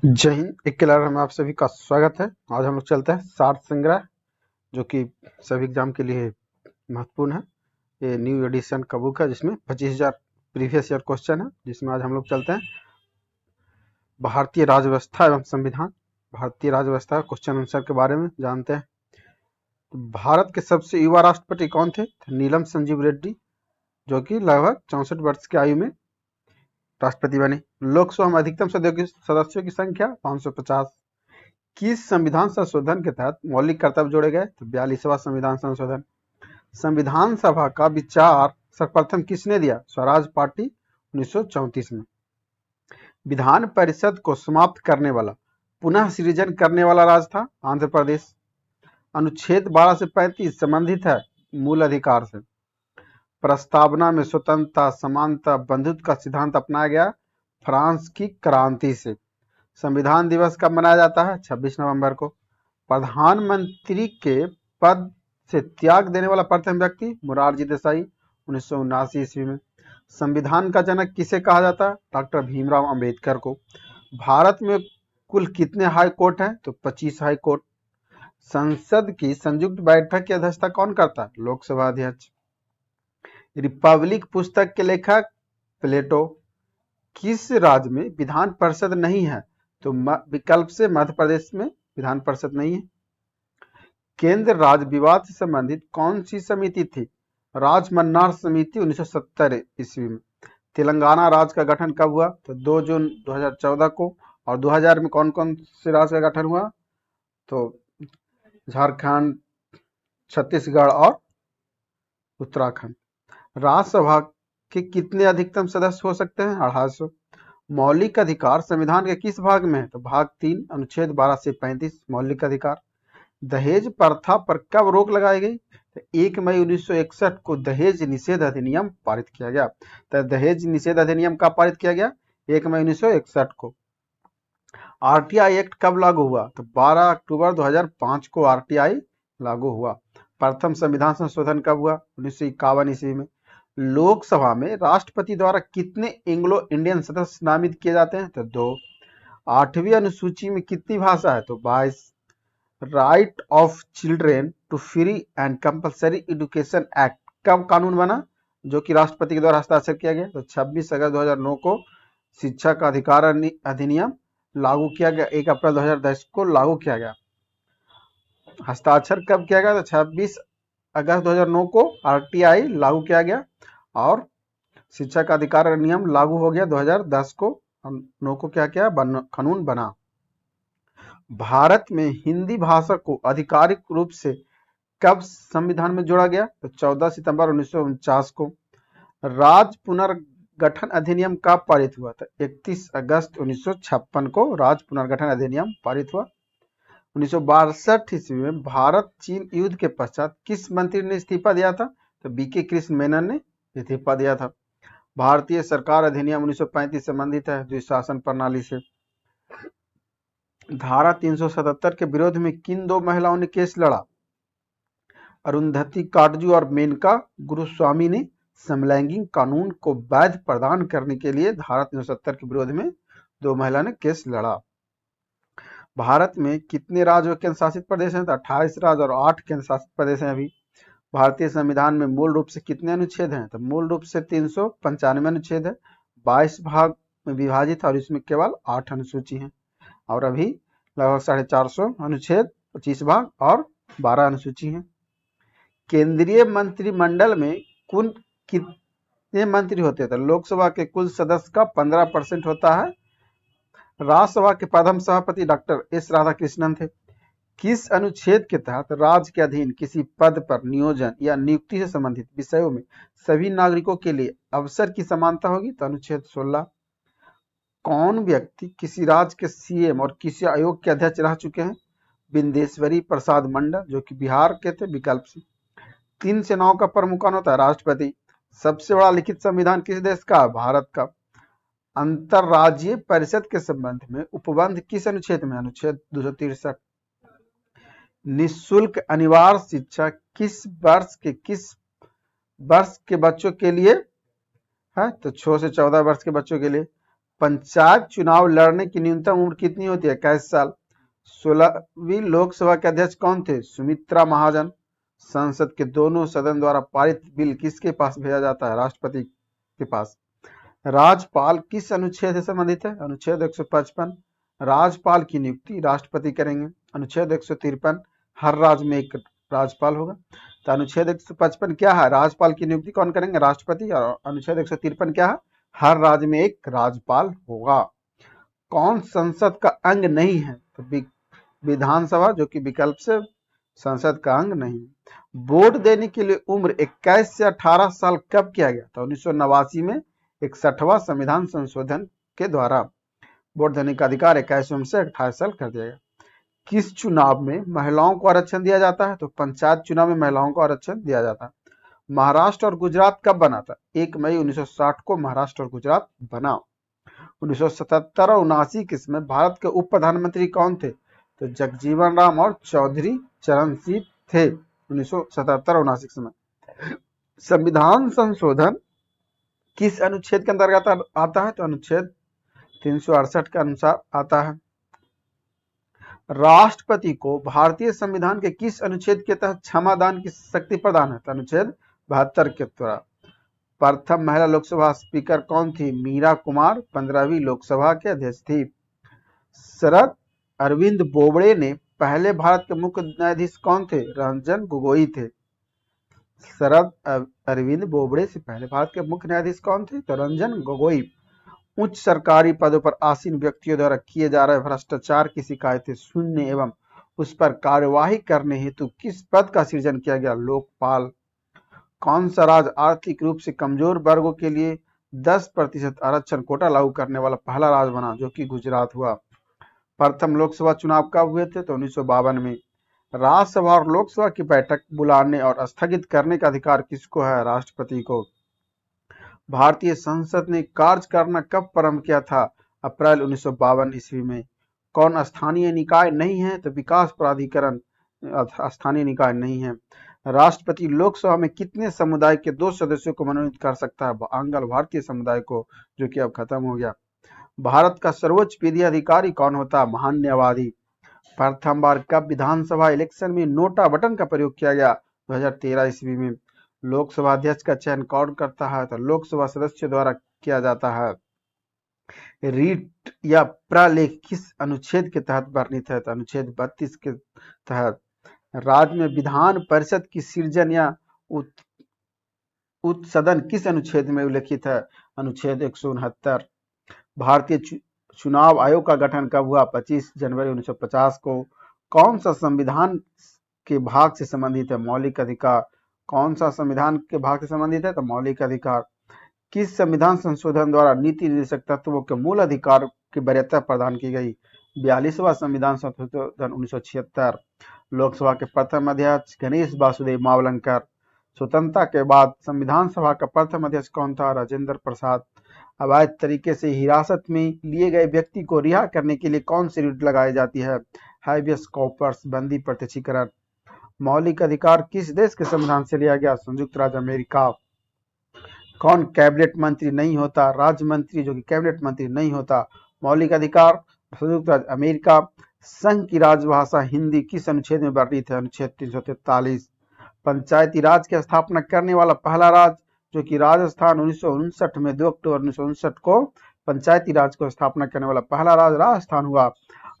जय हिंद। एक किलर में आप सभी का स्वागत है। आज हम लोग चलते हैं सार संग्रह, जो कि सभी एग्जाम के लिए महत्वपूर्ण है। ये न्यू एडिशन का बुक है जिसमें 25,000 प्रीवियस ईयर क्वेश्चन है, जिसमें आज हम लोग चलते हैं भारतीय राज्य व्यवस्था एवं संविधान। भारतीय राज्य व्यवस्था क्वेश्चन आंसर के बारे में जानते हैं। तो भारत के सबसे युवा राष्ट्रपति कौन थे? नीलम संजीव रेड्डी, जो कि लगभग 64 वर्ष की आयु में राष्ट्रपति बने। लोकसभा में अधिकतम सदस्यों की संख्या 550। किस संविधान संशोधन के तहत मौलिक कर्तव्य जोड़े गए? तो 42वां संविधान संशोधन। संविधान सभा का विचार सर्वप्रथम किसने दिया? स्वराज पार्टी 1934 में। विधान परिषद को समाप्त करने वाला, पुनः सृजन करने वाला राज्य था आंध्र प्रदेश। अनुच्छेद 12 से 35 संबंधित है मूल अधिकार से। प्रस्तावना में स्वतंत्रता, समानता, बंधुत्व का सिद्धांत अपनाया गया फ्रांस की क्रांति से। संविधान दिवस कब मनाया जाता है? 26 नवंबर को। प्रधानमंत्री के पद से त्याग देने वाला प्रथम व्यक्ति मोरारजी देसाई 1979 ईस्वी में। संविधान का जनक किसे कहा जाता है? डॉक्टर भीमराव अंबेडकर को। भारत में कुल कितने हाई कोर्ट हैं? तो 25 हाई कोर्ट। संसद की संयुक्त बैठक की अध्यक्षता कौन करता है? लोकसभा अध्यक्ष। रिपब्लिक पुस्तक के लेखक प्लेटो। किस राज्य में विधान परिषद नहीं है? तो विकल्प से मध्य प्रदेश में विधान परिषद नहीं है। केंद्र राज्य विवाद से संबंधित कौन सी समिति थी? राजमन्नार समिति 1970 ईस्वी में। तेलंगाना राज्य का गठन कब हुआ? तो 2 जून 2014 को। और 2000 में कौन कौन से राज्य का गठन हुआ? तो झारखंड, छत्तीसगढ़ और उत्तराखंड। राज्यसभा के कितने अधिकतम सदस्य हो सकते हैं? 250। मौलिक अधिकार संविधान के किस भाग में है? तो भाग 3 अनुच्छेद 12 से 35 मौलिक अधिकार। दहेज प्रथा पर कब रोक लगाई गई? तो 1 मई 1961 को दहेज निषेध अधिनियम पारित किया गया। तो दहेज निषेध अधिनियम कब पारित किया गया? 1 मई 1961 को। आरटीआई एक्ट कब लागू हुआ? तो 12 अक्टूबर 2005 को आरटीआई लागू हुआ। प्रथम संविधान संशोधन कब हुआ? 1951 ईस्वी में। लोकसभा में राष्ट्रपति द्वारा कितने एंग्लो इंडियन सदस्य नामित किए जाते हैं? तो 2। 8वीं अनुसूची में कितनी भाषा है? तो 22। Right of children to free and compulsory education act कब कानून बना, जो कि राष्ट्रपति के द्वारा हस्ताक्षर किया गया? तो 26 अगस्त 2009 को शिक्षा का अधिकार अधिनियम लागू किया गया। 1 अप्रैल 2010 को लागू किया गया। हस्ताक्षर कब किया गया? तो 26 अगस्त 2009 को आरटीआई लागू किया गया और शिक्षा का अधिकार अधिनियम लागू हो गया 2010 को। 9 को क्या किया? कानून बना। भारत में हिंदी भाषा को आधिकारिक रूप से कब संविधान में जोड़ा गया? तो 14 सितंबर 1949 को। राज्य पुनर्गठन अधिनियम कब पारित हुआ? तो 31 अगस्त 1956 को राज्य पुनर्गठन अधिनियम पारित हुआ। 1962 ईस्वी में भारत चीन युद्ध के पश्चात किस मंत्री ने इस्तीफा दिया था? तो बीके कृष्ण मेनन ने इस्तीफा दिया था। भारतीय सरकार अधिनियम 1935 संबंधित है द्विशासन प्रणाली से। धारा 377 के विरोध में किन 2 महिलाओं ने केस लड़ा? अरुंधति काटजू और मेनका गुरुस्वामी ने समलैंगिक कानून को वैध प्रदान करने के लिए धारा 377 के विरोध में 2 महिला ने केस लड़ा। भारत में कितने राज्य और केंद्र शासित प्रदेश हैं? तो 28 राज्य और 8 केंद्र शासित प्रदेश हैं अभी। भारतीय संविधान में मूल रूप से कितने अनुच्छेद हैं? तो मूल रूप से 395 अनुच्छेद है, 22 भाग में विभाजित है और इसमें केवल 8 अनुसूची हैं। और अभी लगभग 450 अनुच्छेद, 25 भाग और 12 अनुसूची हैं। केंद्रीय मंत्रिमंडल में कुल कितने मंत्री होते हैं? तो लोकसभा के कुल सदस्य का 15% होता है। राज्यसभा के प्रथम सभापति डॉक्टर एस राधाकृष्णन थे। किस अनुच्छेद के तहत राज्य के अधीन किसी पद पर नियोजन या नियुक्ति से संबंधित विषयों में सभी नागरिकों के लिए अवसर की समानता होगी? तो अनुच्छेद 16। कौन व्यक्ति किसी राज्य के सीएम और किसी आयोग के अध्यक्ष रह चुके हैं? बिंदेश्वरी प्रसाद मंडल, जो कि बिहार के थे, विकल्प से। 3 सेनाओं का प्रमुख कौन होता है? राष्ट्रपति। सबसे बड़ा लिखित संविधान किस देश का? भारत का। अंतरराज्यीय परिषद के संबंध में उपबंध किस अनुच्छेद में? अनुच्छेद 263। निःशुल्क अनिवार्य शिक्षा किस वर्ष के बच्चों के लिए है? तो 6 से 14 वर्ष के बच्चों के लिए। पंचायत चुनाव लड़ने की न्यूनतम उम्र कितनी होती है? 21 साल। 16वीं लोकसभा के अध्यक्ष कौन थे? सुमित्रा महाजन। संसद के दोनों सदन द्वारा पारित बिल किसके पास भेजा जाता है? राष्ट्रपति के पास। राज्यपाल किस अनुच्छेद से संबंधित है? अनुच्छेद 155। राज्यपाल की नियुक्ति राष्ट्रपति करेंगे। अनुच्छेद 153। हर राज्य में एक राज्यपाल होगा। तो अनुच्छेद 155 क्या है? राज्यपाल की नियुक्ति कौन करेंगे? राष्ट्रपति। और अनुच्छेद 153 क्या है? हर राज्य में एक राज्यपाल होगा। कौन संसद का अंग नहीं है? तो विधानसभा, जो कि विकल्प से संसद का अंग नहीं। वोट देने के लिए उम्र 21 से 18 साल कब किया गया? तो 1989 में 61वां संविधान संशोधन के द्वारा वोट देने का अधिकार 21 उम्र से 28 साल कर दिया गया। किस चुनाव में महिलाओं को आरक्षण दिया जाता है? तो पंचायत चुनाव में महिलाओं को आरक्षण दिया जाता है। महाराष्ट्र और गुजरात कब बना था? 1 मई 1960 को महाराष्ट्र और गुजरात बना। 1977 और 79 की इसमें भारत के उप प्रधानमंत्री कौन थे? तो जगजीवन राम और चौधरी चरण सिंह थे 1977 और 79 समय। संविधान संशोधन किस अनुच्छेद के अंतर्गत आता है? तो अनुच्छेद 368 के अनुसार आता है। राष्ट्रपति को भारतीय संविधान के किस अनुच्छेद के तहत क्षमादान की शक्ति प्रदान है? तो अनुच्छेद 72 के द्वारा। प्रथम महिला लोकसभा स्पीकर कौन थी? मीरा कुमार 15वीं लोकसभा के अध्यक्ष थी। शरद अरविंद बोबड़े ने पहले भारत के मुख्य न्यायाधीश कौन थे? रंजन गोगोई थे। शरद अरविंद बोबड़े से पहले भारत के मुख्य न्यायाधीश कौन थे? तो रंजन गोगोई। उच्च सरकारी पदों पर आसीन व्यक्तियों द्वारा किए जा रहे भ्रष्टाचार की शिकायतें सुनने एवं उस पर कार्यवाही करने हेतु किस पद का सृजन किया गया? लोकपाल। कौन सा राज्य आर्थिक रूप से कमजोर वर्गों के लिए 10% आरक्षण कोटा लागू करने वाला पहला राज्य बना? जो कि गुजरात हुआ। प्रथम लोकसभा चुनाव कब हुए थे? तो 1952 में। राज्यसभा और लोकसभा की बैठक बुलाने और स्थगित करने का अधिकार किसको है? राष्ट्रपति को। भारतीय संसद ने कार्य करना कब प्रारंभ किया था? अप्रैल 1952 ईस्वी में। कौन स्थानीय निकाय नहीं है? तो विकास प्राधिकरण स्थानीय निकाय नहीं है। राष्ट्रपति लोकसभा में कितने समुदाय के 2 सदस्यों को मनोनीत कर सकता है? आंग्ल भारतीय समुदाय को, जो कि अब खत्म हो गया। भारत का सर्वोच्च विधि अधिकारी कौन होता है? महान्यायवादी। प्रथम बार कब विधानसभा इलेक्शन में नोटा बटन का प्रयोग किया गया? 2013 ईस्वी में। लोकसभा अध्यक्ष का चयन कौन करता है? तो लोकसभा सदस्य द्वारा किया जाता है। रीट या प्रलेख किस अनुच्छेद के तहत वर्णित है? तो अनुच्छेद 32 के तहत। राज्य में विधान परिषद की सृजन या उत्सदन किस अनुच्छेद में उल्लेखित है? अनुच्छेद 169। भारतीय चुनाव आयोग का गठन कब हुआ? 25 जनवरी 1950 को। कौन सा संविधान के भाग से संबंधित है? मौलिक अधिकार। कौन सा संविधान के भाग से संबंधित है? तो मौलिक अधिकार। किस संविधान संशोधन द्वारा नीति निर्देशक तत्वों के मूल अधिकार की वरीयता प्रदान की गई? 42वां संविधान संशोधन 1976। लोकसभा के प्रथम अध्यक्ष गणेश वासुदेव मावलंकर। स्वतंत्रता के बाद संविधान सभा का प्रथम अध्यक्ष कौन था? राजेंद्र प्रसाद। अवैध तरीके से हिरासत में लिए गए व्यक्ति को रिहा करने के लिए कौन सी रीट लगाई जाती है? हाइबियस कॉर्पस, बंदी प्रत्यक्षीकरण। मौलिक अधिकार किस देश के संविधान से लिया गया? संयुक्त राज्य अमेरिका। कौन कैबिनेट मंत्री नहीं होता? राज्य मंत्री, जो कि कैबिनेट मंत्री नहीं होता। मौलिक अधिकार संयुक्त राज्य अमेरिका। संघ की राजभाषा हिंदी किस अनुच्छेद में वर्णित है? अनुच्छेद 343। पंचायती राज की स्थापना करने वाला पहला राज्य, जो कि राजस्थान 1959 में 2 अक्टूबर 1959 को पंचायती राज को स्थापना करने वाला पहला राज्य राजस्थान हुआ।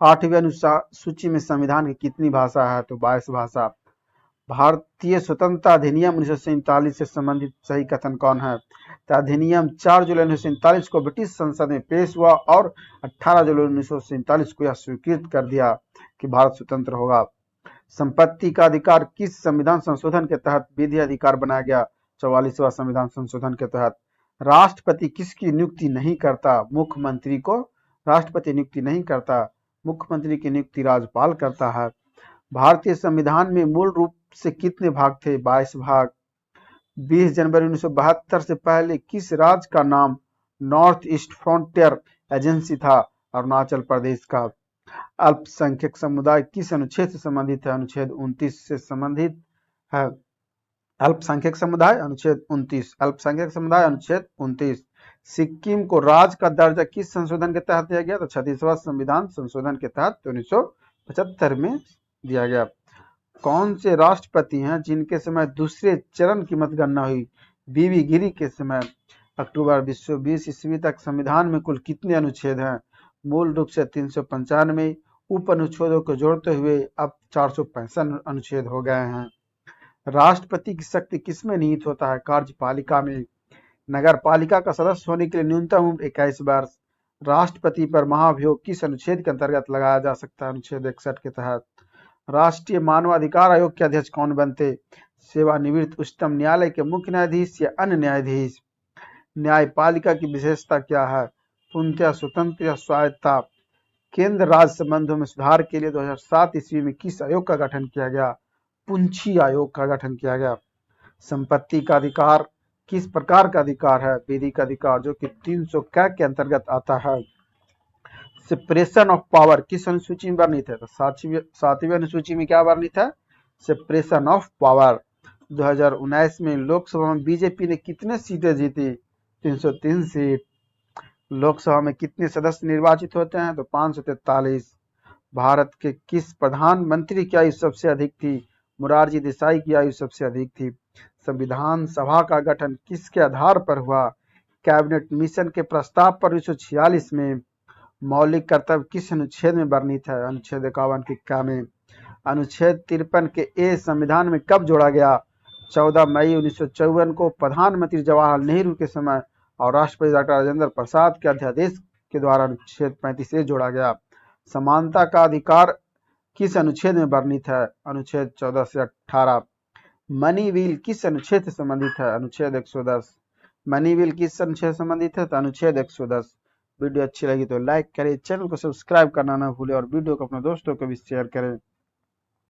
8वीं अनुसूची में संविधान की कितनी भाषा है? तो 22 भाषा। भारतीय स्वतंत्रता अधिनियम 1947 से संबंधित सही कथन कौन है? तो अधिनियम 4 जुलाई 1947 को ब्रिटिश संसद में पेश हुआ और 18 जुलाई 1947 को यह स्वीकृत कर दिया कि भारत स्वतंत्र होगा। संपत्ति का अधिकार किस संविधान संशोधन के तहत विधि अधिकार बनाया गया? 44वां संविधान संशोधन के तहत। राष्ट्रपति किसकी नियुक्ति नहीं करता? मुख्यमंत्री को राष्ट्रपति नियुक्ति नहीं करता, मुख्यमंत्री की नियुक्ति राज्यपाल करता है। भारतीय संविधान में मूल रूप से कितने भाग थे? 22 भाग। 20 जनवरी 1972 से पहले किस राज्य का नाम नॉर्थ ईस्ट फ्रंटियर एजेंसी था? अरुणाचल प्रदेश का। अल्पसंख्यक समुदाय किस अनुच्छेद से संबंधित है? अनुच्छेद 29 से संबंधित है। अल्पसंख्यक समुदाय अनुच्छेद 29। अल्पसंख्यक समुदाय अनुच्छेद 29। सिक्किम को राज्य का दर्जा किस संशोधन के तहत दिया गया? तो 36वां संविधान संशोधन के तहत 1975 में दिया गया। कौन से राष्ट्रपति हैं जिनके समय दूसरे चरण की मतगणना हुई? बीवी गिरी के समय। अक्टूबर 2020 ईस्वी तक संविधान में कुल कितने अनुच्छेद हैं? मूल रूप से 395, उप अनुच्छेदों को जोड़ते हुए अब 465 अनुच्छेद हो गए हैं। राष्ट्रपति की शक्ति किसमें निहित होता है? कार्यपालिका में। नगर पालिका का सदस्य होने के लिए न्यूनतम उम्र 21 वर्ष। राष्ट्रपति पर महाभियोग किस अनुच्छेद के अंतर्गत लगाया जा सकता है? अनुच्छेद 61 के तहत। राष्ट्रीय मानवाधिकार आयोग के अध्यक्ष कौन बनते? सेवानिवृत्त उच्चतम न्यायालय के मुख्य न्यायाधीश या अन्य न्यायाधीश। न्यायपालिका की विशेषता क्या है? पूर्णतः स्वतंत्र या स्वायत्ता। केंद्र राज्य संबंधों में सुधार के लिए 2007 ईस्वी में किस आयोग का गठन किया गया? पुंछी आयोग का गठन किया गया। संपत्ति का अधिकार किस प्रकार का अधिकार है? विधिक अधिकार, जो कि 300 क के अंतर्गत आता है। सेपरेशन ऑफ पावर किस अनुसूची में वर्णित है? तो 7वीं अनुसूची में क्या वर्णित है? Separation of power. 2019 में लोकसभा में बीजेपी ने कितने सीटें जीती? 303 सीट। लोकसभा में कितने सदस्य निर्वाचित होते हैं? तो 543। भारत के किस प्रधानमंत्री की आयु सबसे अधिक थी? मोरारजी देसाई की आयु सबसे अधिक थी। संविधान सभा का गठन किसके आधार पर हुआ? कैबिनेट मिशन के प्रस्ताव पर 1946 में। मौलिक कर्तव्य किस अनुच्छेद में वर्णित है? अनुच्छेद 51 के क में। अनुच्छेद 53 के ए संविधान में कब जोड़ा गया? 14 मई 1954 को प्रधानमंत्री जवाहरलाल नेहरू के समय और राष्ट्रपति डॉक्टर राजेंद्र प्रसाद के अध्यादेश के द्वारा अनुच्छेद 35 से जोड़ा गया। समानता का अधिकार किस अनुच्छेद में वर्णित है? अनुच्छेद 14 से 18। मनी व्हील किस अनुच्छेद से संबंधित है? अनुच्छेद 110। मनी व्हील किस अनुच्छेद से संबंधित है? तो अनुच्छेद 110। वीडियो अच्छी लगी तो लाइक करें, चैनल को सब्सक्राइब करना ना भूलें और वीडियो को अपने दोस्तों को भी शेयर करें।